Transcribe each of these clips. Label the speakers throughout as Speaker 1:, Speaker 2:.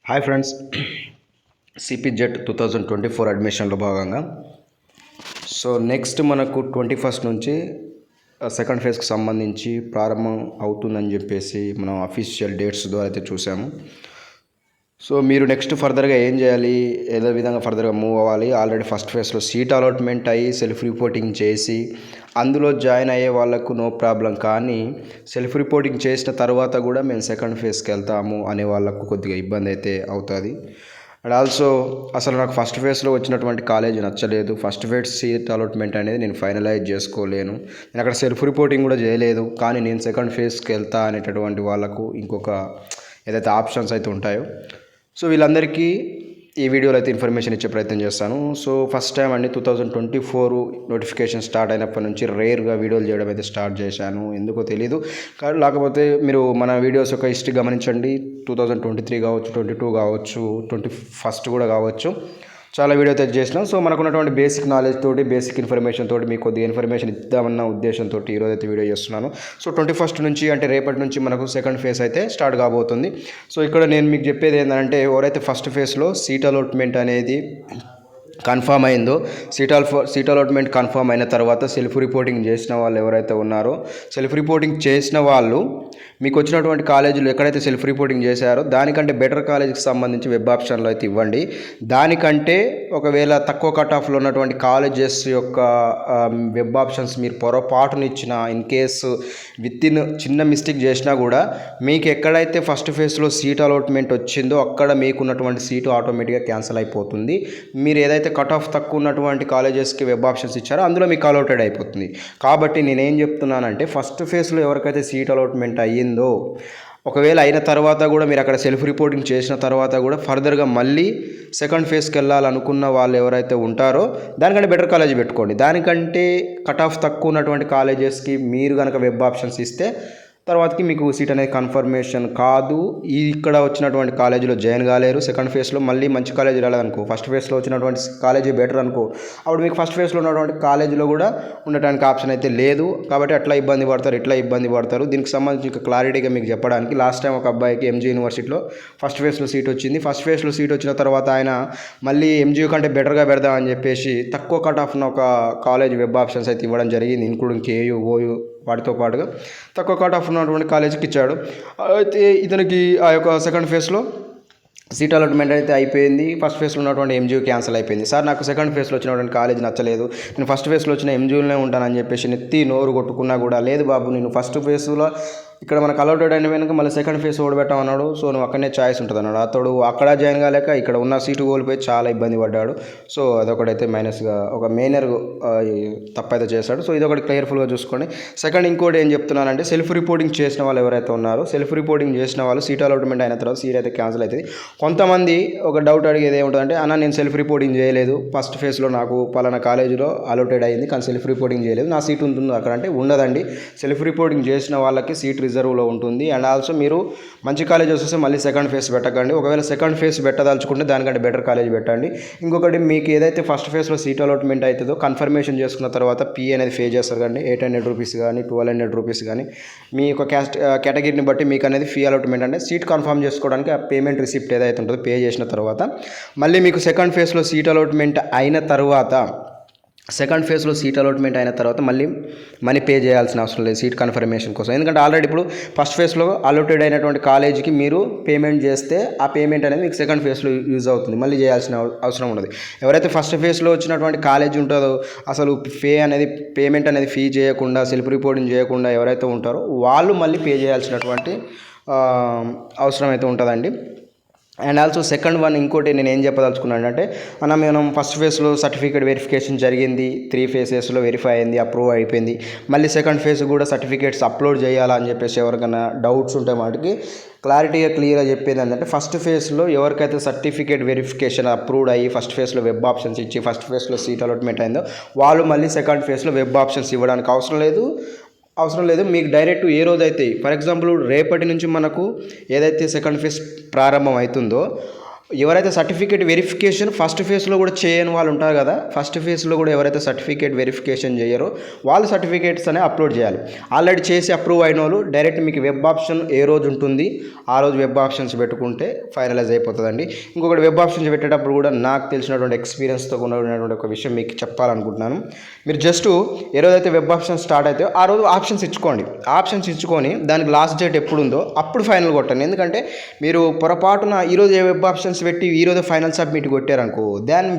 Speaker 1: Hi friends, CPGET 2024 అడ్మిషన్లో భాగంగా next మనకు 21st నుంచి సెకండ్ ఫేజ్కి సంబంధించి ప్రారంభం అవుతుందని చెప్పేసి మనం అఫీషియల్ డేట్స్ ద్వారా అయితే చూసాము. మీరు నెక్స్ట్ ఫర్దర్గా ఏం చేయాలి, ఏదో విధంగా ఫర్దర్గా మూవ్ అవ్వాలి. ఆల్రెడీ ఫస్ట్ ఫేజ్లో సీట్ అలాట్మెంట్ అయ్యి సెల్ఫ్ రిపోర్టింగ్ చేసి అందులో జాయిన్ అయ్యే వాళ్ళకు నో ప్రాబ్లం, కానీ సెల్ఫ్ రిపోర్టింగ్ చేసిన తర్వాత కూడా మేము సెకండ్ ఫేజ్కి వెళ్తాము అనే వాళ్ళకు కొద్దిగా ఇబ్బంది అయితే అవుతుంది. అండ్ ఆల్సో అసలు నాకు ఫస్ట్ ఫేజ్లో వచ్చినటువంటి కాలేజ్ నచ్చలేదు. ఫస్ట్ ఫేజ్ సీట్ అలాట్మెంట్ అనేది నేను ఫైనలైజ్ చేసుకోలేను, నేను అక్కడ సెల్ఫ్ రిపోర్టింగ్ కూడా చేయలేదు, కానీ నేను సెకండ్ ఫేజ్కి వెళ్తా అనేటటువంటి వాళ్ళకు ఇంకొక ఏదైతే ఆప్షన్స్ అయితే ఉంటాయో వీళ్ళందరికీ ఈ వీడియోలో అయితే ఇన్ఫర్మేషన్ ఇచ్చే ప్రయత్నం చేస్తాను. ఫస్ట్ టైం అండి 2024 నోటిఫికేషన్ స్టార్ట్ అయినప్పటి నుంచి రేర్గా వీడియోలు చేయడం అయితే స్టార్ట్ చేశాను. ఎందుకో తెలీదు, కానీ లేకపోతే మీరు మన వీడియోస్ యొక్క హిస్టరీ గమనించండి. 2023 కావచ్చు, 22 కావచ్చు, 21st కూడా కావచ్చు, చాలా వీడియో అయితే చేసినాం. మనకున్నటువంటి బేసిక్ నాలెడ్జ్ తోటి, బేసిక్ ఇన్ఫర్మేషన్ తోటి మీకు కొద్దిగా ఇన్ఫర్మేషన్ ఇద్దామన్న ఉద్దేశంతో ఈరోజు అయితే వీడియో చేస్తున్నాను. 21st నుంచి అంటే రేపటి నుంచి మనకు సెకండ్ ఫేజ్ అయితే స్టార్ట్ కాబోతుంది. ఇక్కడ నేను మీకు చెప్పేది ఏంటంటే, ఎవరైతే ఫస్ట్ ఫేజ్లో సీట్ అలాట్మెంట్ అనేది కన్ఫామ్ అయిందో, సీట్ అలాట్మెంట్ కన్ఫామ్ అయిన తర్వాత సెల్ఫ్ రిపోర్టింగ్ చేసిన వాళ్ళు ఎవరైతే ఉన్నారో, సెల్ఫ్ రిపోర్టింగ్ చేసిన వాళ్ళు మీకు వచ్చినటువంటి కాలేజీలు ఎక్కడైతే సెల్ఫ్ రిపోర్టింగ్ చేశారో దానికంటే బెటర్ కాలేజీకి సంబంధించి వెబ్ ఆప్షన్లో అయితే ఇవ్వండి. దానికంటే ఒకవేళ తక్కువ కట్ ఆఫ్లో ఉన్నటువంటి కాలేజెస్ యొక్క వెబ్ ఆప్షన్స్ మీరు పొరపాటును ఇచ్చిన, ఇన్ కేసు విత్ ఇన్ చిన్న మిస్టేక్ చేసినా కూడా మీకు ఎక్కడైతే ఫస్ట్ ఫేజ్లో సీట్ అలాట్మెంట్ వచ్చిందో అక్కడ మీకున్నటువంటి సీటు ఆటోమేటిక్గా క్యాన్సిల్ అయిపోతుంది. మీరు ఏదైతే కట్ ఆఫ్ తక్కువ ఉన్నటువంటి కాలేజెస్కి వెబ్ ఆప్షన్స్ ఇచ్చారో అందులో మీకు అలాటెడ్ అయిపోతుంది. కాబట్టి నేనేం చెప్తున్నానంటే, ఫస్ట్ ఫేజ్లో ఎవరికైతే సీట్ అలాట్మెంట్ అయ్యిందో, ఒకవేళ అయిన తర్వాత కూడా మీరు అక్కడ సెల్ఫ్ రిపోర్టింగ్ చేసిన తర్వాత కూడా ఫర్దర్గా మళ్ళీ సెకండ్ ఫేజ్కి వెళ్ళాలనుకున్న వాళ్ళు ఎవరైతే ఉంటారో దానికంటే బెటర్ కాలేజ్ పెట్టుకోండి. దానికంటే కట్ ఆఫ్ తక్కువ ఉన్నటువంటి కాలేజెస్కి మీరు కనుక వెబ్ ఆప్షన్స్ ఇస్తే తర్వాతకి మీకు సీట్ అనేది కన్ఫర్మేషన్ కాదు. ఇక్కడ వచ్చినటువంటి కాలేజీలో జాయిన్ కాలేరు. సెకండ్ ఫేజ్లో మళ్ళీ మంచి కాలేజీ రాలేదనుకో, ఫస్ట్ ఫేజ్లో వచ్చినటువంటి కాలేజీ బెటర్ అనుకో, అప్పుడు మీకు ఫస్ట్ ఫేజ్లో ఉన్నటువంటి కాలేజీలో కూడా ఉండటానికి ఆప్షన్ అయితే లేదు. కాబట్టి అట్లా ఇబ్బంది పడతారు, ఇట్లా ఇబ్బంది పడతారు. దీనికి సంబంధించి ఇంకా క్లారిటీగా మీకు చెప్పడానికి, లాస్ట్ టైం ఒక అబ్బాయికి ఎంజీ యూనివర్సిటీలో ఫస్ట్ ఫేజ్లో సీట్ వచ్చింది. ఫస్ట్ ఫేజ్లో సీట్ వచ్చిన తర్వాత ఆయన మళ్ళీ ఎంజీ కంటే బెటర్గా పెడదామని చెప్పేసి తక్కువ కట్ ఆఫ్న ఒక కాలేజ్ వెబ్ ఆప్షన్స్ అయితే ఇవ్వడం జరిగింది, ఇంక్లూడింగ్ కేయూ, ఓయూ వాటితో పాటుగా తక్కువ కట్ ఆఫ్ ఉన్నటువంటి కాలేజీకి ఇచ్చాడు. అయితే ఇతనికి ఆ యొక్క సెకండ్ ఫేజ్లో సీట్ అలాట్మెంట్ అయితే అయిపోయింది. ఫస్ట్ ఫేజ్లో ఉన్నటువంటి ఎంజీయూ క్యాన్సిల్ అయిపోయింది. సార్, నాకు సెకండ్ ఫేజ్లో వచ్చినటువంటి కాలేజ్ నచ్చలేదు, నేను ఫస్ట్ ఫేజ్లో వచ్చిన ఎంజీయూలోనే ఉంటానని చెప్పేసి నెత్తి నోరు కొట్టుకున్నా కూడా, లేదు బాబు, నేను ఫస్ట్ ఫేజ్లో ఇక్కడ మనకు అలాటెడ్ అయిన వెనుక మళ్ళీ సెకండ్ ఫేజ్ ఓడబెట్టామన్నాడు. నువ్వు అక్కడనే ఛాయిస్ ఉంటుంది అన్నాడు. అతడు అక్కడ జాయిన్ కాలేక ఇక్కడ ఉన్న సీటు కోల్పోయి చాలా ఇబ్బంది పడ్డాడు. అదొకటైతే మైనస్గా ఒక మేనర్ తప్పైతే చేశాడు. ఇదొకటి క్లియర్ఫుల్గా చూసుకోండి. సెకండ్ ఇంకోటి ఏం చెప్తున్నానంటే, సెల్ఫ్ రిపోర్టింగ్ చేసిన వాళ్ళు ఎవరైతే ఉన్నారో, సెల్ఫ్ రిపోర్టింగ్ చేసిన వాళ్ళు సీట్ అలాట్మెంట్ అయిన తర్వాత సీట్ అయితే క్యాన్సిల్ అవుతుంది. కొంతమంది ఒక డౌట్ అడిగేది ఏముంటుందంటే, అన్న నేను సెల్ఫ్ రిపోర్టింగ్ చేయలేదు, ఫస్ట్ ఫేజ్లో నాకు పలానా కాలేజీలో అలాటెడ్ అయింది కానీ సెల్ఫ్ రిపోర్టింగ్ చేయలేదు, నా సీట్ ఉంటుందో అక్కడ అంటే ఉండదండి. సెల్ఫ్ రిపోర్టింగ్ చేసిన వాళ్ళకి సీట్ రిజర్వ్లో ఉంటుంది. అండ్ ఆల్సో మీరు మంచి కాలేజెస్ వస్తే మళ్ళీ సెకండ్ ఫేజ్ పెట్టకండి. ఒకవేళ సెకండ్ ఫేజ్ పెట్టదలుచుకుంటే దానికంటే బెటర్ కాలేజ్ పెట్టండి. ఇంకొకటి, మీకు ఏదైతే ఫస్ట్ ఫేజ్లో సీట్ అలాట్మెంట్ అవుతుందో కన్ఫర్మేషన్ చేసుకున్న తర్వాత పీ అనేది పే చేస్తారు కండి. 800 రూపీస్ కానీ 1200 రూపీస్ కానీ మీ యొక్క కేటగిరీని బట్టి మీకు అనేది ఫీ అలాట్మెంట్ అంటే సీట్ కన్ఫర్మ్ చేసుకోవడానికి ఆ పేమెంట్ రిసిప్ట్ ఏదైతే ఉంటుందో పే చేసిన తర్వాత మళ్ళీ మీకు సెకండ్ ఫేజ్లో సీట్ అలాట్మెంట్ అయిన తర్వాత మళ్ళీ మనీ పే చేయాల్సిన అవసరం లేదు సీట్ కన్ఫర్మేషన్ కోసం. ఎందుకంటే ఆల్రెడీ ఇప్పుడు ఫస్ట్ ఫేజ్లో అలాటెడ్ అయినటువంటి కాలేజీకి మీరు పేమెంట్ చేస్తే ఆ పేమెంట్ అనేది మీకు సెకండ్ ఫేజ్లో యూజ్ అవుతుంది, మళ్ళీ చేయాల్సిన అవసరం ఉండదు. ఎవరైతే ఫస్ట్ ఫేజ్లో వచ్చినటువంటి కాలేజీ ఉంటుందో, అసలు పేమెంట్ అనేది ఫీ చేయకుండా, సెల్ఫ్ రిపోర్టింగ్ చేయకుండా ఎవరైతే ఉంటారో వాళ్ళు మళ్ళీ పే చేయాల్సినటువంటి అవసరం అయితే ఉంటుందండి. అండ్ ఆల్సో సెకండ్ వన్ ఇంకోటి నేను ఏం చెప్పదలుచుకున్నాను అంటే, మనం ఫస్ట్ ఫేజ్లో సర్టిఫికేట్ వెరిఫికేషన్ జరిగింది, 3 ఫేజెస్లో వెరిఫై అయింది, అప్రూవ్ అయిపోయింది. మళ్ళీ సెకండ్ ఫేజ్ కూడా సర్టిఫికేట్స్ అప్లోడ్ చేయాలా అని చెప్పేసి ఎవరికైనా డౌట్స్ ఉంటే వాటికి క్లియర్గా చెప్పేది ఏంటంటే, ఫస్ట్ ఫేజ్లో ఎవరికైతే సర్టిఫికేట్ వెరిఫికేషన్ అప్రూవ్డ్ అయ్యి ఫస్ట్ ఫేజ్లో వెబ్ ఆప్షన్స్ ఇచ్చి ఫస్ట్ ఫేజ్లో సీట్ అలాట్మెంట్ అయిందో వాళ్ళు మళ్ళీ సెకండ్ ఫేజ్లో వెబ్ ఆప్షన్స్ ఇవ్వడానికి అవసరం లేదు. మీకు డైరెక్ట్ ఏ రోజైతే, ఫర్ ఎగ్జాంపుల్ రేపటి నుంచి మనకు ఏదైతే సెకండ్ ఫేజ్ ప్రారంభం అవుతుందో, ఎవరైతే సర్టిఫికేట్ వెరిఫికేషన్ ఫస్ట్ ఫేజ్లో కూడా చేయని వాళ్ళు ఉంటారు కదా, ఫస్ట్ ఫేజ్లో కూడా ఎవరైతే సర్టిఫికేట్ వెరిఫికేషన్ చేయరో వాళ్ళు సర్టిఫికేట్స్ అనేవి అప్లోడ్ చేయాలి. ఆల్రెడీ చేసి అప్రూవ్ అయిన వాళ్ళు డైరెక్ట్ మీకు వెబ్ ఆప్షన్ ఏ రోజు ఉంటుంది ఆ రోజు వెబ్ ఆప్షన్స్ పెట్టుకుంటే ఫైనలైజ్ అయిపోతుందండి. ఇంకొకటి వెబ్ ఆప్షన్స్ పెట్టేటప్పుడు కూడా నాకు తెలిసినటువంటి ఎక్స్పీరియన్స్తో ఉన్నటువంటి ఒక విషయం మీకు చెప్పాలనుకుంటున్నాను. మీరు జస్ట్ ఏ రోజైతే వెబ్ ఆప్షన్స్ స్టార్ట్ అవుతాయో ఆ రోజు ఆప్షన్స్ ఇచ్చుకొని దానికి లాస్ట్ డేట్ ఎప్పుడు ఉందో అప్పుడు ఫైనల్ కొట్టండి. ఎందుకంటే మీరు పొరపాటున ఈరోజు ఏ వెబ్ ఆప్షన్స్ పెట్టి ఈరోజు ఫైనల్ సబ్మిట్ కొట్టారనుకో, then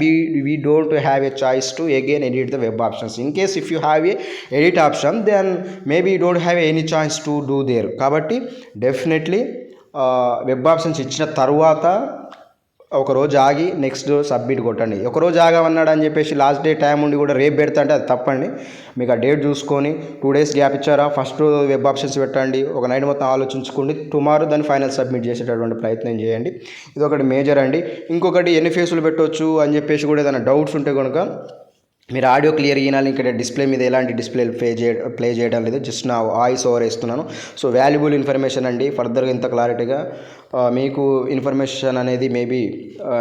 Speaker 1: we don't have a choice to again edit the web options. In case if you have a edit option then maybe you don't have any choice to do there. కాబట్టి definitely web options ఇచ్చిన తర్వాత ఒకరోజు ఆగి next submit కొట్టండి. ఒకరోజు ఆగామన్నాడు అని చెప్పేసి last day time ఉండి కూడా రేపు పెడతా అంటే అది తప్పండి. మీకు ఆ డేట్ చూసుకొని 2 days గ్యాప్ ఇచ్చారా, ఫస్ట్ వెబ్ ఆప్షన్స్ పెట్టండి, ఒక నైట్ మొత్తం ఆలోచించుకోండి, టుమారో దాన్ని ఫైనల్ సబ్మిట్ చేసేటటువంటి ప్రయత్నం చేయండి. ఇది ఒకటి మేజర్ అండి. ఇంకొకటి ఎన్ని ఫేసులు పెట్టవచ్చు అని చెప్పేసి కూడా ఏదైనా డౌట్స్ ఉంటే కనుక మీరు ఆడియో క్లియర్ వినాలి. ఇక్కడ డిస్ప్లే మీద ఎలాంటి డిస్ప్లే ప్లే చేయడం లేదు, జస్ట్ నా వాయిస్ ఓవర్ వేస్తున్నాను. సో వాల్యుబుల్ ఇన్ఫర్మేషన్ అండి. ఫర్దర్గా ఇంత క్లారిటీగా మీకు ఇన్ఫర్మేషన్ అనేది మేబీ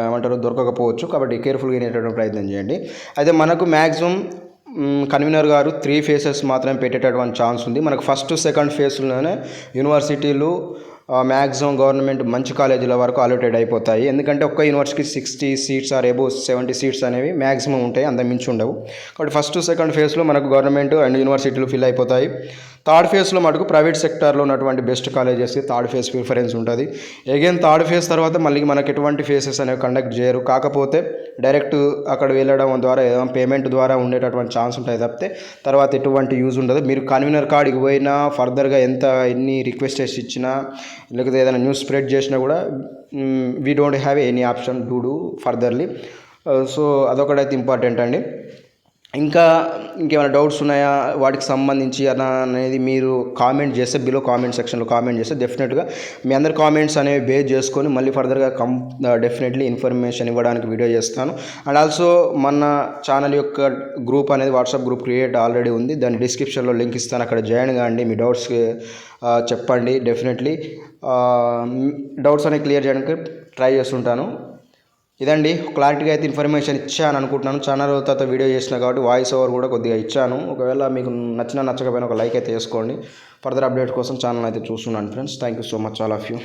Speaker 1: ఏమంటారు దొరకకపోవచ్చు, కాబట్టి కేర్ఫుల్గా వినేటటువంటి ప్రయత్నం చేయండి. అయితే మనకు మ్యాక్సిమం కన్వీనర్ గారు 3 phases మాత్రమే పెట్టేటటువంటి ఛాన్స్ ఉంది. మనకు ఫస్ట్ సెకండ్ ఫేజ్లోనే యూనివర్సిటీలు మ్యాక్సిమం గవర్నమెంట్ మంచి కాలేజీల వరకు అలోటెడ్ అయిపోతాయి. ఎందుకంటే ఒక్క యూనివర్సిటీకి 60 seats ఆర్ అబోవ్ 70 seats అనేవి మ్యాక్సిమం ఉంటాయి, అంత మించి ఉండవు. కాబట్టి ఫస్ట్ సెకండ్ ఫేజ్లో మనకు గవర్నమెంట్ అండ్ యూనివర్సిటీలు ఫిల్ అయిపోతాయి. థర్డ్ ఫేజ్లో మటుకు ప్రైవేట్ సెక్టార్లో ఉన్నటువంటి బెస్ట్ కాలేజెస్కి థర్డ్ ఫేజ్ ప్రిఫరెన్స్ ఉంటుంది. అగైన్ థర్డ్ ఫేజ్ తర్వాత మళ్ళీ మనకు ఎటువంటి ఫేసెస్ అనేవి కండక్ట్ చేయరు. కాకపోతే డైరెక్ట్ అక్కడ వెళ్ళడం ద్వారా పేమెంట్ ద్వారా ఉండేటటువంటి ఛాన్స్ ఉంటుంది తప్పితే తర్వాత ఎటువంటి యూజ్ ఉండదు. మీరు కన్వీనర్ కాడికి పోయినా ఫర్దర్గా ఎన్ని రిక్వెస్టెస్ ఇచ్చినా లేకపోతే ఏదైనా న్యూస్ స్ప్రెడ్ చేసినా కూడా we don't have any option to do furtherly. So అదొకటైతే ఇంపార్టెంట్ అండి. ఇంకేమైనా డౌట్స్ ఉన్నాయా వాటికి సంబంధించి అనేది మీరు కామెంట్ చేస్తే బిలో కామెంట్ సెక్షన్లో కామెంట్ చేస్తే డెఫినెట్గా మీ అందరి కామెంట్స్ అనేవి బేస్ చేసుకొని మళ్ళీ ఫర్దర్గా డెఫినెట్లీ ఇన్ఫర్మేషన్ ఇవ్వడానికి వీడియో చేస్తాను. అండ్ ఆల్సో మన ఛానల్ యొక్క గ్రూప్ అనేది వాట్సాప్ గ్రూప్ క్రియేట్ ఆల్రెడీ ఉంది, దాని డిస్క్రిప్షన్లో లింక్ ఇస్తాను, అక్కడ జాయిన్ కాండి, మీ డౌట్స్ చెప్పండి. డెఫినెట్లీ డౌట్స్ అనేవి క్లియర్ చేయడానికి ట్రై చేస్తుంటాను. ఇదండి క్లారిటీగా అయితే ఇన్ఫర్మేషన్ ఇచ్చాను అనుకుంటున్నాను. చాలా రోజుల తర్వాత వీడియో చేసిన కాబట్టి వాయిస్ ఓవర్ కూడా కొద్దిగా ఇచ్చాను. ఒకవేళ మీకు నచ్చకపోయినా ఒక లైక్ అయితే వేసుకోండి. ఫర్దర్ అప్డేట్ కోసం ఛానల్ అయితే చూస్తున్నాను friends. Thank you so much all of you.